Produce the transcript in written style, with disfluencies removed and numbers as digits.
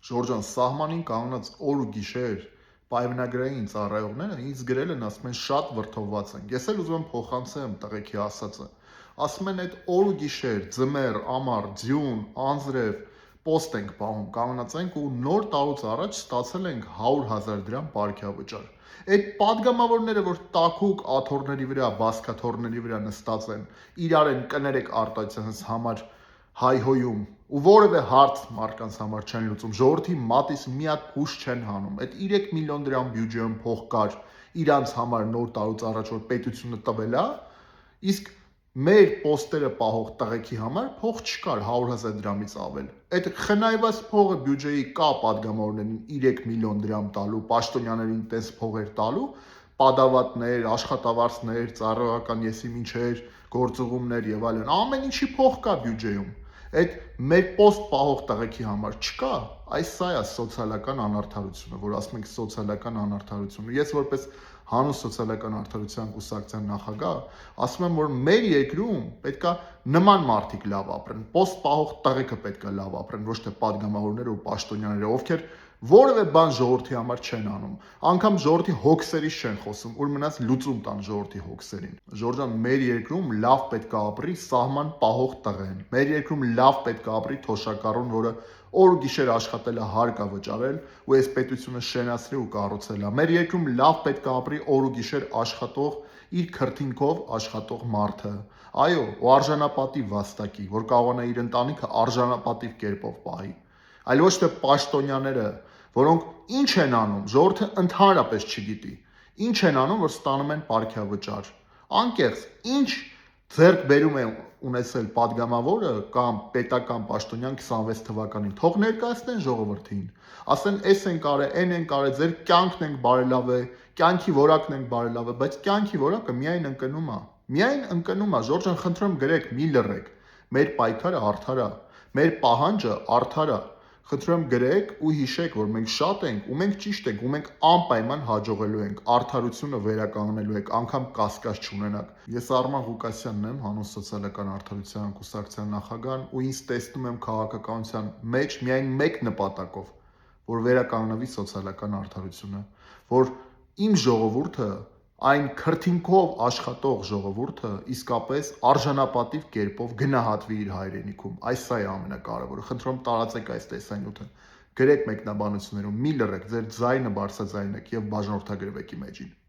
Ժորժան, սահմանին կանգնած օր ու գիշեր պայմանագրային ծառայողները ինձ գրել են, ասում են շատ վրդովված են։ Ես էլ ուզում եմ փոխանցեմ տղեկի ասածը։ Ասում են այդ օր ու գիշեր, ձմեռ, ամառ, ձյուն, անձրև պոստ ենք պահում, կանգնած ենք ու նոր տարուց առաջ ստացել ենք 100,000 դրամ պարգևավճար։ Այդ падգամավորները, որ տաքուկ աթոռների վրա, բազկաթոռների վրա նստած են, իրար են կներեք արտահայտության համար հայհոյում ու որևէ հարց մարդկանց համար չեն լուծում, ժողովրդի մատից մի հատ հուշ չեն հանում։ Այդ 3 միլիոն դրամ բյուջեում փող կար իրանց համար նոր տարուց առաջ, որ պետությունը տվել է, իսկ մեր պոստերը պահող տղեկի համար փող չկար 100,000 դրամից ավել։ Այդ խնայված փողը բյուջեի կա падգամավորներին 3 միլիոն դրամ տալու, պաշտոնյաներին տես փողեր տալու, պատավատներ, աշխատավարձներ, ծառայական եսիմինչեր, գործուղումներ եւ այլն, ամեն ինչի փող կա բյուջեում։ Այդ մեր պոստ պահող տղեկի համար չկա, այս սա է սոցիալական անարդարությունը, որ ասում ենք սոցիալական անարդարություն։ Ես որպես հանուն սոցիալական արդարության կուսակցության նախագահ ասում եմ, որ մեր երկրում պետքա նման մարդիկ լավ ապրեն, պոստ պահող տղեկը պետքա լավ ապրեն, ոչ թե падգամավորները ու պաշտոնյաները, ովքեր որևէ բան ժողովրդի համար չեն անում, անգամ ժողովրդի հոգսերից չեն խոսում, ուր մնաց լուծում տան ժողովրդի հոգսերին։ Ժորժան, մեր երկրում լավ պետքա ապրի սահման պահող տղեն։ Մեր երկրում լավ պետքա ապրի թոշակառուն, որը օր ու գիշեր աշխատել է, հարկ է վճարել ու այս պետությունը շենացրել ու կառուցել է։ Մեր երկրում լավ պետքա ապրի օր ու գիշեր աշխատող, իր քրթինքով աշխատող մարդը։ Այո, ու արժանապատիվ վաստակի, որ կարողանա իր ընտանիքը արժանապատիվ կերպով պահի։ Այլ ոչ թե պաշտոնյաները, որոնք ինչ են անում, ժողովուրդը ընդհանրապես չգիտի։ Ինչ են անում, որ ստանում են պարգևավճար։ Անկեղծ, ինչ ձեռք բերում է ունեցել падգամավորը կամ պետական պաշտոնյան 26 թվականին, թող ներկայացնեն ժողովրդին, ասեն էս են կարել, այն են կարել, ձեր կյանքն ենք բարելավել, կյանքի որակն ենք բարելավել, բայց կյանքի որակը միայն ընկնում է։ Միայն ընկնում է, Ժորժան, խնդրում գրեք, մի լռեք։ Մեր պայքարը արդար է, մեր պահանջը արդար է։ Խնդրում եմ գրեք ու հիշեք, որ մենք շատ ենք ու մենք ճիշտ ենք ու մենք անպայման հաջողելու ենք, արդարությունը վերականգնելու ենք, անգամ կասկած չունենաք։ Ես Արման Ղուկասյանն եմ, հանուն սոցիալական արդարության կուսակցության նախագահն ու ինձ տեսնում եմ քաղաքականության մեջ միայն մեկ նպատակով, որ վերականգնվի սոցիալական արդարությունը, որ իմ ժողովուրդը, այն քրթինքով աշխատող ժողովուրդը իսկապես արժանապատիվ կերպով գնահատվի իր հայրենիքում։ Այս սա է ամենակարևորը։ Խնդրում տարածեք այս տեսանյութը։ Գրեք մեկնաբանություններում, մի լռեք, ձեր ձայնը բարձրաձայնեք եւ բաժանորդագրվեք իմեջին։